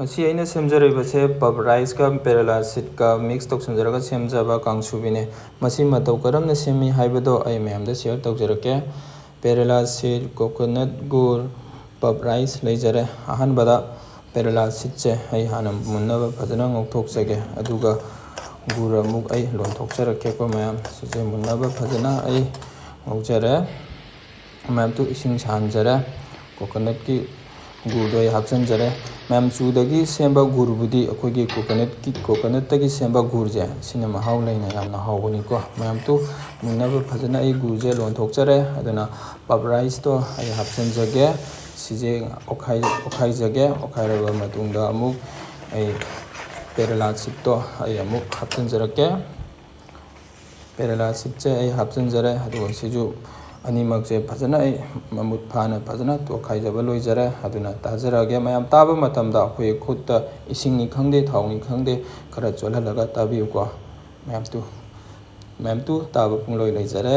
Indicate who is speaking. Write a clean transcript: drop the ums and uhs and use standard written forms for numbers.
Speaker 1: ꯑꯁꯤ ꯑꯩꯅ ꯁꯦꯝꯖꯔꯤꯕꯁꯦ ꯄꯞ ꯔꯥꯏꯁꯀ ꯄꯦꯔꯦꯂꯥ ꯁꯤꯗꯀ ꯃꯤꯛꯁ ꯇꯧꯁꯤꯟꯖꯔꯒ ꯁꯦꯝꯖꯕ ꯀꯥꯡꯁꯨꯕꯤꯅꯦ. ꯃꯁꯤ ꯃꯇꯧ ꯀꯔꯝꯅ ꯁꯦꯝꯃꯤ ꯍꯥꯏꯕꯗꯣ ꯑꯩ ꯃꯌꯥꯝꯗ ꯁꯤꯌꯔ ꯇꯧꯖꯔꯛꯀꯦ. ꯄꯦꯔꯦꯂꯥ ꯁꯤꯗ, ꯀꯣꯀꯣꯅꯠ ꯒꯨꯔ, ꯄꯞ ꯔꯥꯏꯁ ꯂꯩꯖꯔꯦ. ꯑꯍꯥꯟꯕꯗ ꯄꯦꯔꯦꯂꯥ ꯁꯤꯗꯁꯦ ꯑꯩ ꯍꯥꯟꯅ ꯃꯨꯟꯅꯕ ꯐꯖꯅ ꯉꯧꯊꯣꯛꯆꯒꯦ. ꯑꯗꯨꯒ ꯒꯨꯔ ꯑꯃꯨꯛ ꯑꯩ ꯂꯣꯟꯊꯣꯛꯆꯔꯛꯀꯦꯀꯣ ꯃꯌꯥꯝ. ꯁꯤꯁꯦ ꯃꯨꯟꯅꯕ ꯐꯖꯅ ꯑꯩ ꯉꯧꯖꯔꯦ. ꯃꯌꯥꯝꯗꯨ ꯏꯁꯤꯡ ꯁꯥꯍꯟꯖꯔꯦ. ꯀꯣꯀꯣꯅꯠꯀꯤ ꯒꯨꯔꯗꯣ ꯑꯩ ꯍꯥꯞꯆꯤꯟꯖꯔꯦ. ꯃꯌꯥꯝ ꯆꯨꯗꯒꯤ ꯁꯦꯝꯕ ꯒꯨꯔꯕꯨꯗꯤ ꯑꯩꯈꯣꯏꯒꯤ ꯀꯣꯀꯣꯅꯠꯇꯒꯤ ꯁꯦꯝꯕ ꯒꯨꯔꯁꯦ ꯁꯤꯅ ꯃꯍꯥꯎ ꯂꯩꯅ ꯌꯥꯝꯅ ꯍꯥꯎꯕꯅꯤꯀꯣ. ꯃꯌꯥꯝꯗꯨ ꯃꯨꯟꯅꯕ ꯐꯖꯅ ꯑꯩ ꯒꯨꯔꯁꯦ ꯂꯣꯟꯊꯣꯛꯆꯔꯦ. ꯑꯗꯨꯅ ꯄꯞ ꯔꯥꯏꯁꯇꯣ ꯑꯩ ꯍꯥꯞꯆꯤꯟꯖꯒꯦ. ꯁꯤꯁꯦ ꯑꯣꯠꯈꯥꯏꯖꯒꯦ. ꯑꯣꯠꯈꯥꯏꯔꯕ ꯃꯇꯨꯡꯗ ꯑꯃꯨꯛ ꯑꯩ ꯄꯦꯔꯦꯂꯥ ꯁꯤꯗꯇꯣ ꯑꯩ ꯑꯃꯨꯛ ꯍꯥꯞꯆꯤꯟꯖꯔꯛꯀꯦ. ꯄꯦꯔꯦꯂꯥ ꯁꯤꯗꯁꯦ ꯑꯩ ꯍꯥꯞꯆꯤꯟꯖꯔꯦ. ꯑꯗꯨꯒ ꯁꯤꯁꯨ ꯑꯅꯤꯃꯛꯁꯦ ꯐꯖꯅ ꯑꯩ ꯃꯃꯨꯠ ꯐꯥꯅ ꯐꯖꯅ ꯇꯣꯠꯈꯥꯏꯖꯕ ꯂꯣꯏꯖꯔꯦ. ꯑꯗꯨꯅ ꯇꯥꯖꯔꯛꯑꯒꯦ. ꯃꯌꯥꯝ ꯇꯥꯕ ꯃꯇꯝꯗ ꯑꯩꯈꯣꯏ ꯈꯨꯠꯇ ꯏꯁꯤꯡꯅꯤ ꯈꯪꯗꯦ, ꯊꯥꯎꯅꯤ ꯈꯪꯗꯦ ꯈꯔ ꯆꯣꯠꯍꯜꯂꯒ ꯇꯥꯕꯤꯌꯨꯀꯣ. ꯃꯌꯥꯝꯗꯨ ꯇꯥꯕ ꯄꯨꯡꯂꯣꯏ ꯂꯩꯖꯔꯦ꯫